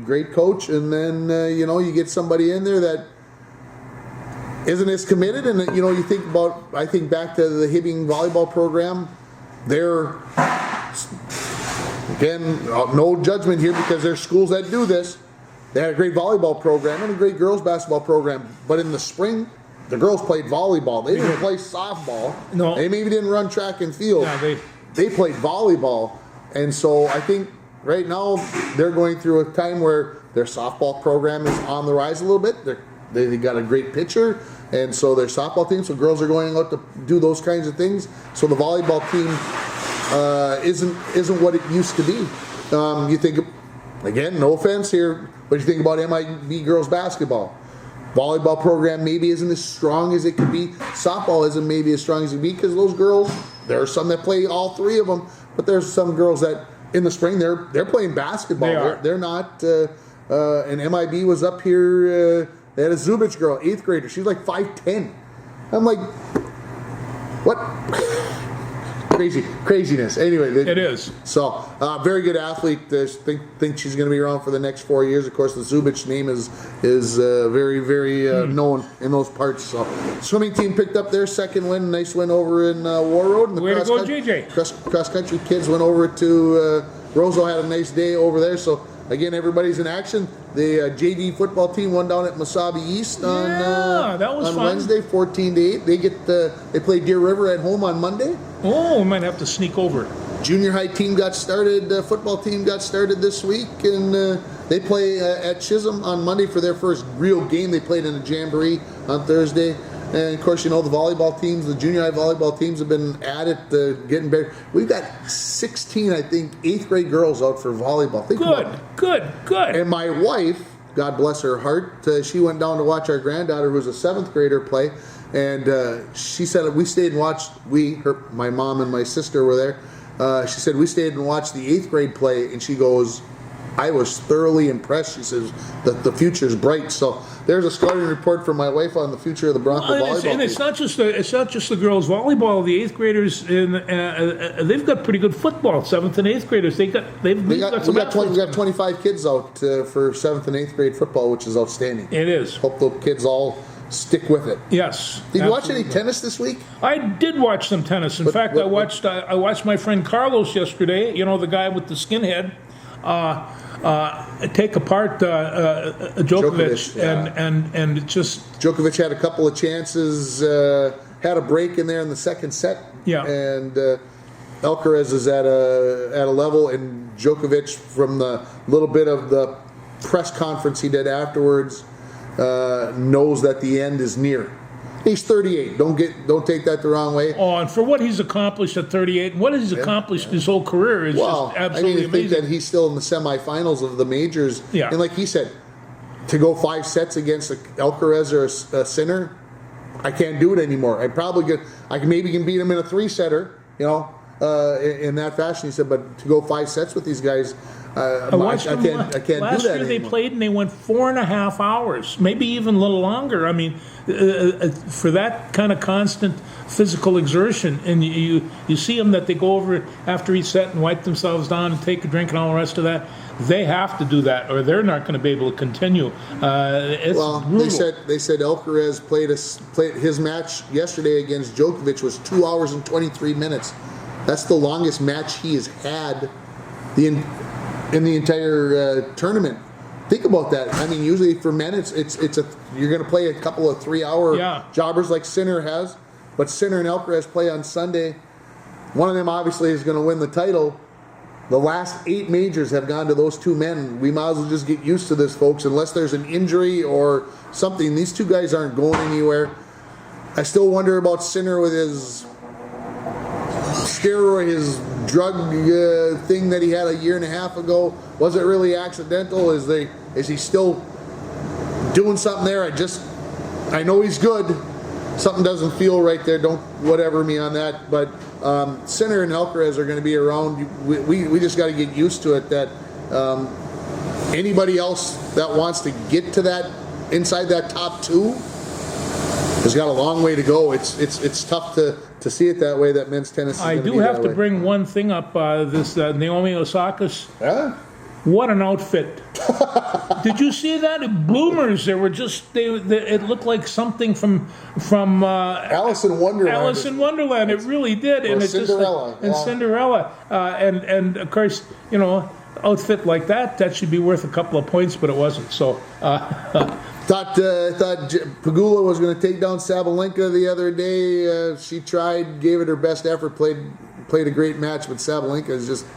Great coach, and then you get somebody in there that isn't as committed, and you think about. I think back to the Hibbing volleyball program. They're again no judgment here because there's schools that do this. They had a great volleyball program and a great girls basketball program, but in the spring, the girls played volleyball. They didn't play softball. No. They maybe didn't run track and field. Yeah, They played volleyball, and so I think right now they're going through a time where their softball program is on the rise a little bit. They got a great pitcher, and so their softball team. So girls are going out to do those kinds of things. So the volleyball team isn't what it used to be. You think, again, no offense here, but you think about MIB girls basketball. Volleyball program maybe isn't as strong as it could be. Softball isn't maybe as strong as it could be because those girls, there are some that play all three of them, but there's some girls that in the spring they're playing basketball. They are. They're not. And MIB was up here. They had a Zubich girl, 8th grader. She's like 5'10". I'm like, what? Craziness. Anyway, It is. So, very good athlete. Think she's going to be around for the next 4 years. Of course, the Zubich name is very, very known in those parts. So, swimming team picked up their second win. Nice win over in War Road. And the Way to go, JJ. Cross country kids went over to Roseau. Had a nice day over there. So, again, everybody's in action. The JV football team won down at Masabi East on that was on fun. Wednesday, 14-8. They play Deer River at home on Monday. Oh, we might have to sneak over. junior high team got started, football team got started this week, and they play at Chisholm on Monday for their first real game. They played in a jamboree on Thursday. And of course, the volleyball teams, the junior high volleyball teams have been at it, getting better. We've got 16, I think, 8th grade girls out for volleyball. Good. And my wife, God bless her heart, she went down to watch our granddaughter, who's a 7th grader, play. And she said we stayed and watched. My mom and my sister were there. She said we stayed and watched the 8th grade play, and she goes, I was thoroughly impressed. She says that the future's bright. So there's a scouting report from my wife on the future of the Bronco volleyball team. And it's not just the girls volleyball. The 8th graders they've got pretty good football. 7th and 8th graders we got 25 kids out for 7th and 8th grade football, which is outstanding. It is. Hope the kids all stick with it. Yes. Did you watch any tennis this week? I did watch some tennis. In fact, I watched my friend Carlos yesterday. You know, the guy with the skinhead. Take apart Djokovic, yeah. and it just Djokovic had a couple of chances, had a break in there in the second set, yeah. And Alcaraz is at a level, and Djokovic, from the little bit of the press conference he did afterwards, knows that the end is near. He's 38. Don't take that the wrong way. Oh, and for what he's accomplished at 38, and what he's accomplished his whole career is just absolutely amazing. Think that he's still in the semifinals of the majors. Yeah. And like he said, to go 5 sets against Alcaraz or a Sinner, I can't do it anymore. I maybe can beat him in a 3-setter, in that fashion. He said, but to go 5 sets with these guys, I can't last do that year anymore. They played and they went 4.5 hours, maybe even a little longer. I mean, for that kind of constant physical exertion, and you see them that they go over after each set and wipe themselves down and take a drink and all the rest of that. They have to do that, or they're not going to be able to continue. It's brutal. They said Alcaraz played his match yesterday against Djokovic was 2 hours and 23 minutes. That's the longest match he has had in the entire tournament. Think about that. I mean, usually for men, you're going to play a couple of 3-hour jobbers like Sinner has, but Sinner and Alcaraz play on Sunday. One of them obviously is going to win the title. The last 8 majors have gone to those 2 men. We might as well just get used to this, folks. Unless there's an injury or something, these 2 guys aren't going anywhere. I still wonder about Sinner with his steroid, his drug thing that he had a year and a half ago. Was it really accidental? Is he still doing something there? I know he's good. Something doesn't feel right there. Don't whatever me on that. But Sinner and Alcaraz are going to be around. We just got to get used to it. That anybody else that wants to get to that inside that top 2 has got a long way to go. It's tough to see it that way. That men's tennis is I do have to bring one thing up. This Naomi Osaka's. Yeah. What an outfit! Did you see that? Bloomers. They were just it looked like something from Alice in Wonderland. Alice in Wonderland. It really did. Or Cinderella. Cinderella. And of course, outfit like that should be worth a couple of points, but it wasn't. So. Thought Pegula was going to take down Sabalenka the other day. She tried, gave it her best effort, played a great match, but Sabalenka is just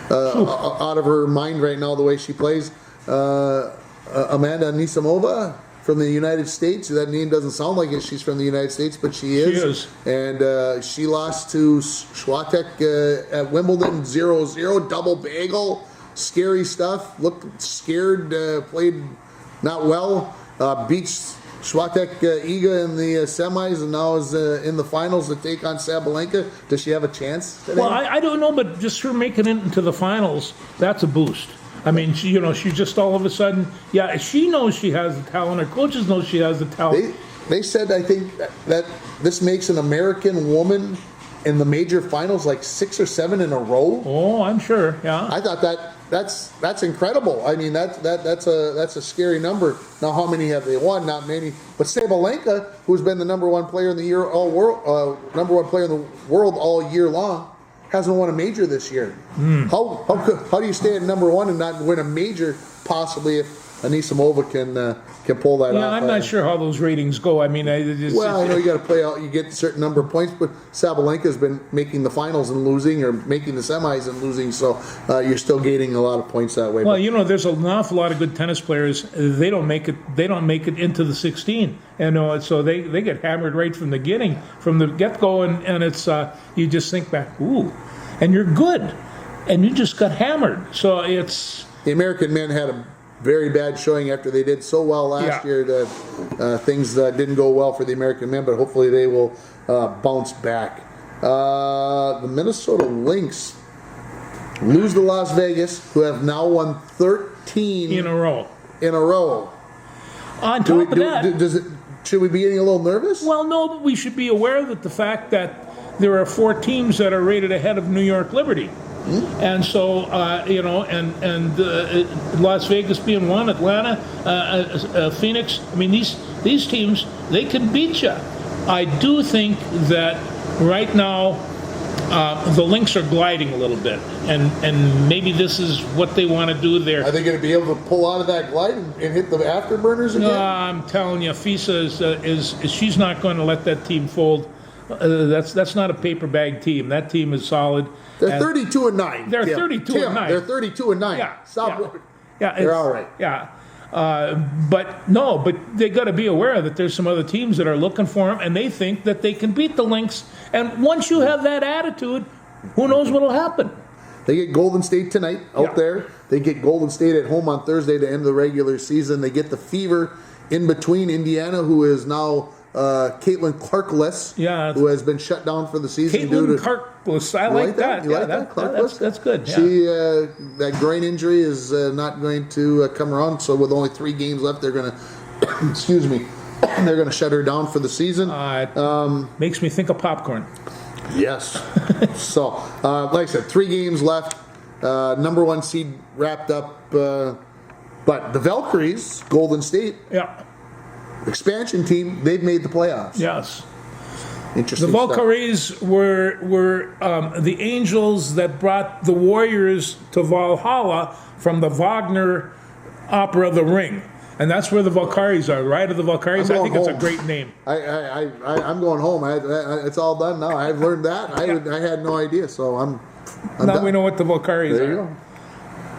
out of her mind right now the way she plays. Amanda Anisimova from the United States. That name doesn't sound like it. She's from the United States, but she is. She is. And she lost to Swiatek at Wimbledon 0-0, double bagel. Scary stuff. Looked scared, played not well. Beats Swiatek Iga in the semis, and now is in the finals to take on Sabalenka. Does she have a chance today? Well, I don't know, but just her making it into the finals, that's a boost. I mean, she just all of a sudden, she knows she has the talent. Her coaches know she has the talent. They said, I think, that this makes an American woman in the major finals like 6 or 7 in a row. Oh, I'm sure. Yeah. I thought that's incredible. I mean, that's a scary number. Now, how many have they won? Not many. But Sabalenka, who's been the number one player in the world all year long, hasn't won a major this year. How do you stay at number one and not win a major possibly if Anisimova can pull that off? Yeah, I'm not sure how those ratings go. I mean, I know you got to play out. You get a certain number of points, but Sabalenka's been making the finals and losing, or making the semis and losing. So you're still gaining a lot of points that way. Well, there's an awful lot of good tennis players. They don't make it. They don't make it into the 16, and so they get hammered right from the beginning, from the get go, and it's you just think back, ooh, and you're good, and you just got hammered. So it's the American men had a very bad showing after they did so well last year. That things didn't go well for the American men, but hopefully they will bounce back. The Minnesota Lynx lose to Las Vegas, who have now won 13 in a row. On top of that, should we be getting a little nervous? Well, no, but we should be aware that the fact that there are 4 teams that are rated ahead of New York Liberty. And so, Las Vegas being one, Atlanta, Phoenix. I mean, these teams, they can beat you. I do think that right now the Lynx are gliding a little bit, and maybe this is what they want to do there. Are they going to be able to pull out of that glide and hit the afterburners again? I'm telling you, FISA is she's not going to let that team fold. That's not a paper bag team. That team is solid. They're 32-9. They're 32-9. They're 32-9. Yeah. Stop. Yeah. They're all right. Yeah. But they got to be aware that there's some other teams that are looking for them, and they think that they can beat the Lynx. And once you have that attitude, who knows what'll happen? They get Golden State tonight out there. They get Golden State at home on Thursday to end the regular season. They get the Fever in between Indiana, who is now Caitlin Clarkless, who has been shut down for the season. Caitlin Clarkless, I like that. You like that? Clarkless? That's good. Yeah. She that groin injury is not going to come around. So with only 3 games left, they're going to excuse me, they're going to shut her down for the season. Makes me think of popcorn. Yes. So like I said, 3 games left. Number 1 seed wrapped up, but the Valkyries, Golden State. Yeah. Expansion team, they've made the playoffs. Yes. Interesting. The Valkyries were the angels that brought the warriors to Valhalla from the Wagner opera The Ring. And that's where the Valkyries are, right? Of the Valkyries, I think it's a great name. I'm going home. It's all done now. I've learned that. I had no idea, so I'm now done. We know what the Valkyries are. There you go.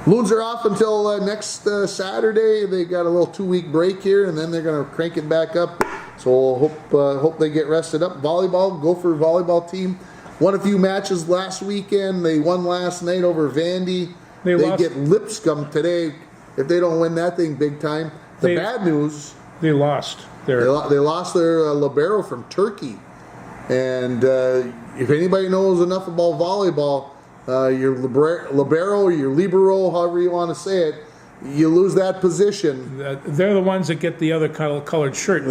Loons are off until next Saturday. They got a little 2-week break here, and then they're going to crank it back up. So hope they get rested up. Volleyball, Gopher volleyball team won a few matches last weekend. They won last night over Vandy. They get Lipscomb today. If they don't win that thing big time, bad news. They lost. They lost their libero from Turkey. And if anybody knows enough about volleyball, your libero or your libero, however you want to say it, you lose that position. They're the ones that get the other colored shirt.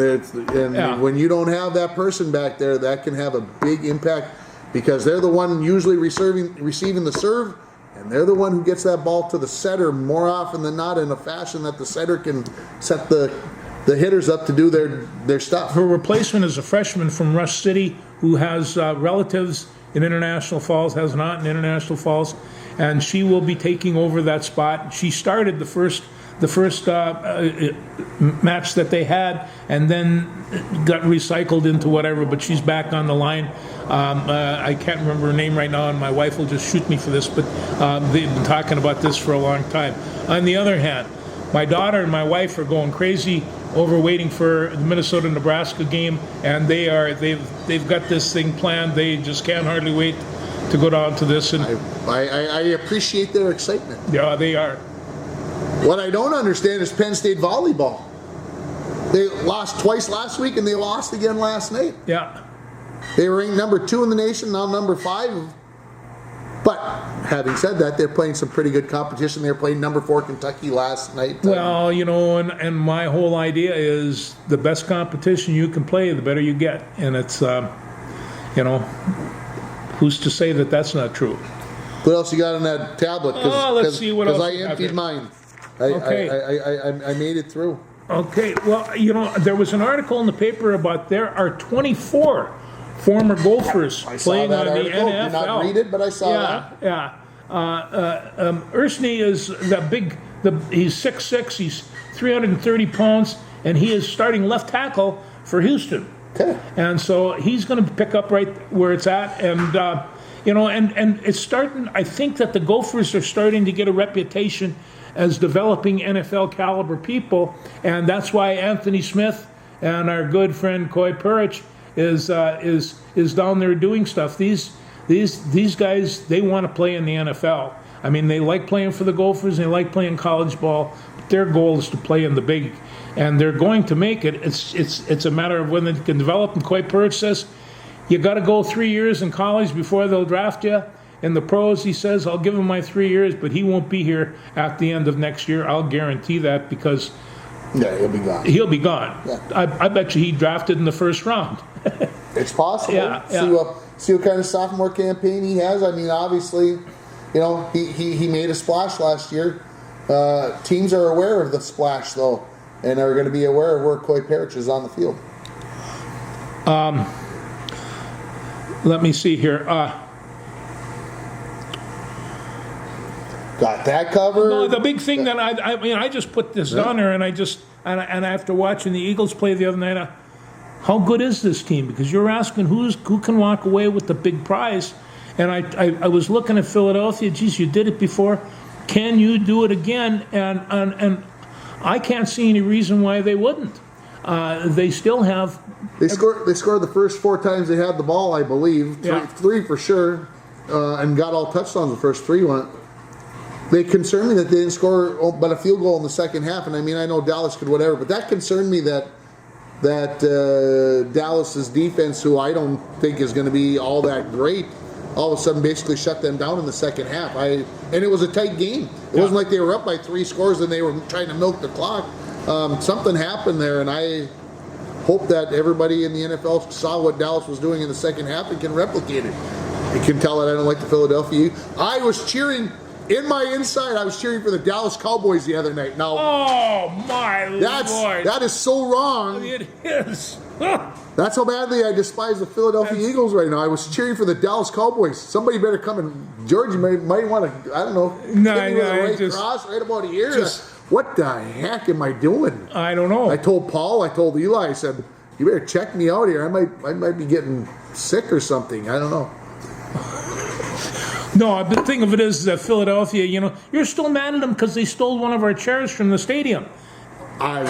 When you don't have that person back there, that can have a big impact because they're the one usually receiving the serve, and they're the one who gets that ball to the setter more often than not in a fashion that the setter can set the hitters up to do their stuff. Her replacement is a freshman from Rush City who has relatives in International Falls, has an aunt in International Falls, and she will be taking over that spot. She started the first match that they had, and then got recycled into whatever. But she's back on the line. I can't remember her name right now, and my wife will just shoot me for this. But they've been talking about this for a long time. On the other hand, my daughter and my wife are going crazy over waiting for the Minnesota-Nebraska game, and they've got this thing planned. They just can't hardly wait to go down to this. And I appreciate their excitement. Yeah, they are. What I don't understand is Penn State volleyball. They lost twice last week, and they lost again last night. Yeah. They were ranked number 2 in the nation, now number 5. But having said that, they're playing some pretty good competition. They were playing number 4 Kentucky last night. Well, and my whole idea is the best competition you can play, the better you get. And it's, who's to say that that's not true? What else you got on that tablet? Let's see what else. Because I emptied mine. I made it through. Okay. Well, there was an article in the paper about there are 24 former Gophers playing on the NFL. Did not read it, but I saw that. Yeah. Ursney is he's 6'6", he's 330 pounds, and he is starting left tackle for Houston. Okay. And so he's going to pick up right where it's at, and and it's starting. I think that the Gophers are starting to get a reputation as developing NFL caliber people, and that's why Anthony Smith and our good friend Coy Perich is down there doing stuff. These guys, they want to play in the NFL. I mean, they like playing for the Gophers, they like playing college ball, but their goal is to play in the big, and they're going to make it. It's a matter of when they can develop. And Coy Perich says, you got to go 3 years in college before they'll draft you. In the pros, he says, I'll give him my 3 years, but he won't be here at the end of next year. I'll guarantee that, because he'll be gone. He'll be gone. Yeah. I bet you he drafted in the first round. It's possible. Yeah. See what kind of sophomore campaign he has. I mean, obviously, he made a splash last year. Teams are aware of the splash, though, and are going to be aware of where Coy Perich is on the field. Let me see here. Got that covered. No, the big thing that I just put this down there, and after watching the Eagles play the other night, how good is this team? Because you're asking who can walk away with the big prize, and I was looking at Philadelphia. Geez, you did it before. Can you do it again? And I can't see any reason why they wouldn't. They still have. They scored the first 4 times they had the ball, I believe. Three for sure, and got all touchdowns the first 3 went. They concerned me that they didn't score but a field goal in the second half, and I mean, I know Dallas could whatever, but that concerned me that Dallas's defense, who I don't think is going to be all that great, all of a sudden basically shut them down in the second half. And it was a tight game. It wasn't like they were up by 3 scores and they were trying to milk the clock. Something happened there, and I hope that everybody in the NFL saw what Dallas was doing in the second half and can replicate it. You can tell that I don't like the Philadelphia. I was cheering. In my inside, I was cheering for the Dallas Cowboys the other night. Now, oh my Lord, that is so wrong. It is. That's how badly I despise the Philadelphia Eagles right now. I was cheering for the Dallas Cowboys. Somebody better come and George might want to. I don't know. Cross right about here. What the heck am I doing? I don't know. I told Paul. I told Eli. I said, "You better check me out here. I might be getting sick or something. I don't know." No, the thing of it is that Philadelphia, you're still mad at them because they stole one of our chairs from the stadium. I'm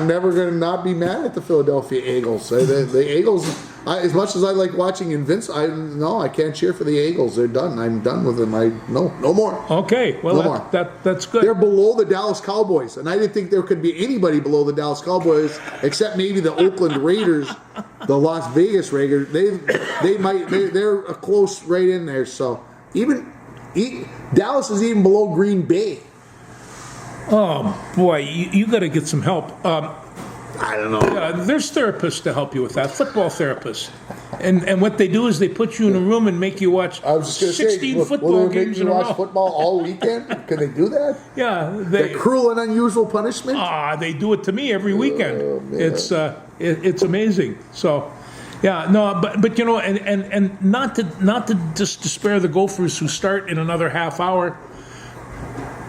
never going to not be mad at the Philadelphia Eagles. The Eagles, as much as I like watching I can't cheer for the Eagles. They're done. I'm done with them. No more. Okay, well that's good. They're below the Dallas Cowboys, and I didn't think there could be anybody below the Dallas Cowboys except maybe the Oakland Raiders, the Las Vegas Raiders. They're a close right in there. So Dallas is even below Green Bay. Oh boy, you got to get some help. I don't know. There's therapists to help you with that, football therapists, and what they do is they put you in a room and make you watch 16 football games in a row. Watch football all weekend? Can they do that? Yeah, the cruel and unusual punishment. They do it to me every weekend. It's amazing. So. Yeah, no, but and not to just despair the Gophers who start in another half hour.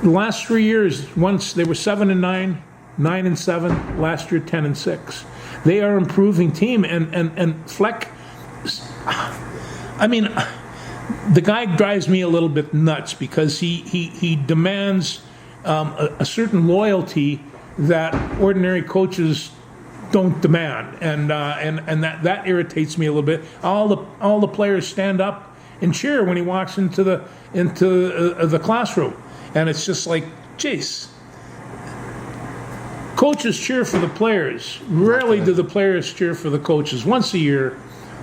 The last 3 years, once they were 7-9, 9-7. Last year, 10-6. They are an improving team, and Fleck. I mean, the guy drives me a little bit nuts because he demands a certain loyalty that ordinary coaches don't demand, and that irritates me a little bit. All the players stand up and cheer when he walks into the classroom. And it's just like, jeez. Coaches cheer for the players. Rarely do the players cheer for the coaches. Once a year,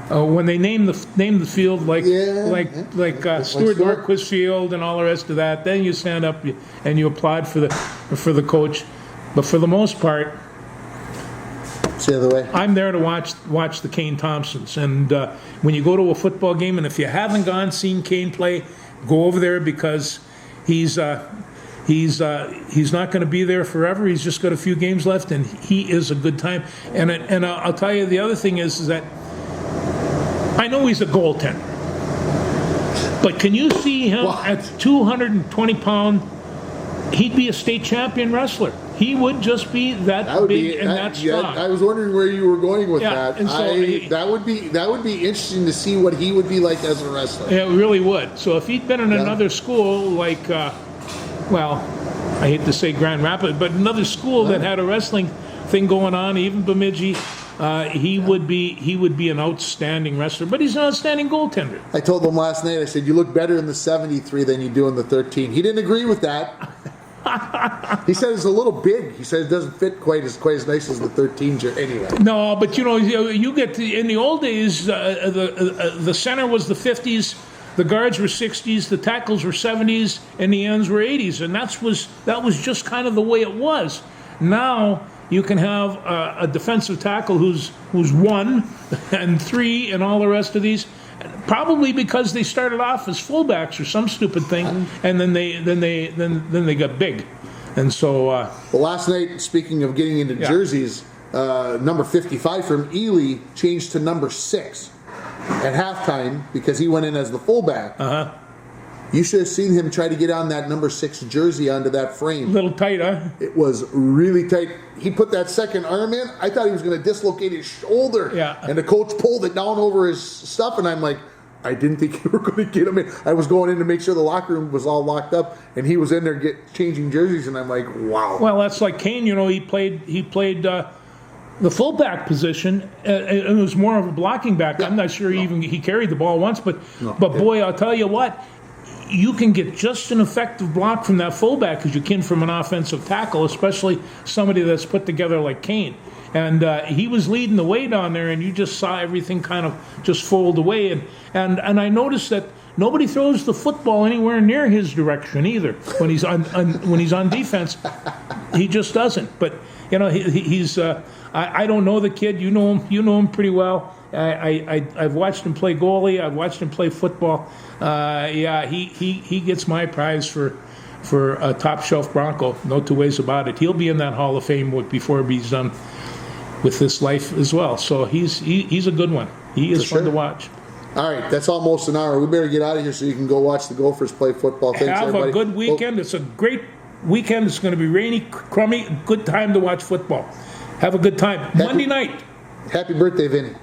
when they name the field, like Stuart Norquist Field and all the rest of that, then you stand up and you applaud for the coach. But for the most part, it's the other way. I'm there to watch the Kane Thompsons. And when you go to a football game, and if you haven't seen Kane play, go over there because. He's not going to be there forever. He's just got a few games left, and he is a good time. And I'll tell you, the other thing is that I know he's a goaltender, But can you see him What? at 220 pound? He'd be a state champion wrestler. He would just be that, big and that strong. I was wondering where you were going with Yeah, that. and so that would be interesting to see what he would be like as a wrestler. Yeah, it really would. So if he'd been in another school like, well, I hate to say Grand Rapids, but another school that had a wrestling thing going on, even Bemidji, he would be an outstanding wrestler. But he's an outstanding goaltender. I told him last night. I said, "You look better in the 73 than you do in the 13." He didn't agree with that. He said it's a little big. He said it doesn't fit quite as nice as the 13 jersey. Anyway, No, but you get in the old days, the center was the 50s, the guards were 60s, the tackles were 70s, and the ends were 80s, and that was just kind of the way it was. Now you can have a defensive tackle who's 1 and 3 and all the rest of these. Probably because they started off as fullbacks or some stupid thing, and then they got big, and so. well, last night, speaking of getting into jerseys, number 55 from Ely changed to number 6 at halftime because he went in as the fullback. You should have seen him try to get on that number 6 jersey onto that frame. Little tight, huh? It was really tight. He put that second arm in. I thought he was going to dislocate his shoulder. Yeah. And the coach pulled it down over his stuff, and I'm like, I didn't think you were going to get him in. I was going in to make sure the locker room was all locked up, and he was in there changing jerseys, and I'm like, wow. Well, that's like Kane. He played the fullback position, and it was more of a blocking back. I'm not sure he carried the ball once, but boy, I'll tell you what. You can get just an effective block from that fullback as you can from an offensive tackle, especially somebody that's put together like Kane. And he was leading the way down there, and you just saw everything kind of just fold away. And I noticed that nobody throws the football anywhere near his direction either when he's on defense. He just doesn't. But he's I don't know the kid. You know him pretty well. I've watched him play goalie. I've watched him play football. He gets my prize for a top shelf Bronco. No two ways about it. He'll be in that Hall of Fame before he's done with this life as well. So he's a good one. He is fun to watch. All right, that's almost an hour. We better get out of here so you can go watch the Gophers play football. Thanks, Have everybody. a good weekend. It's a great weekend. It's going to be rainy, crummy. Good time to watch football. Have a good time. Monday night. Happy birthday, Vinny.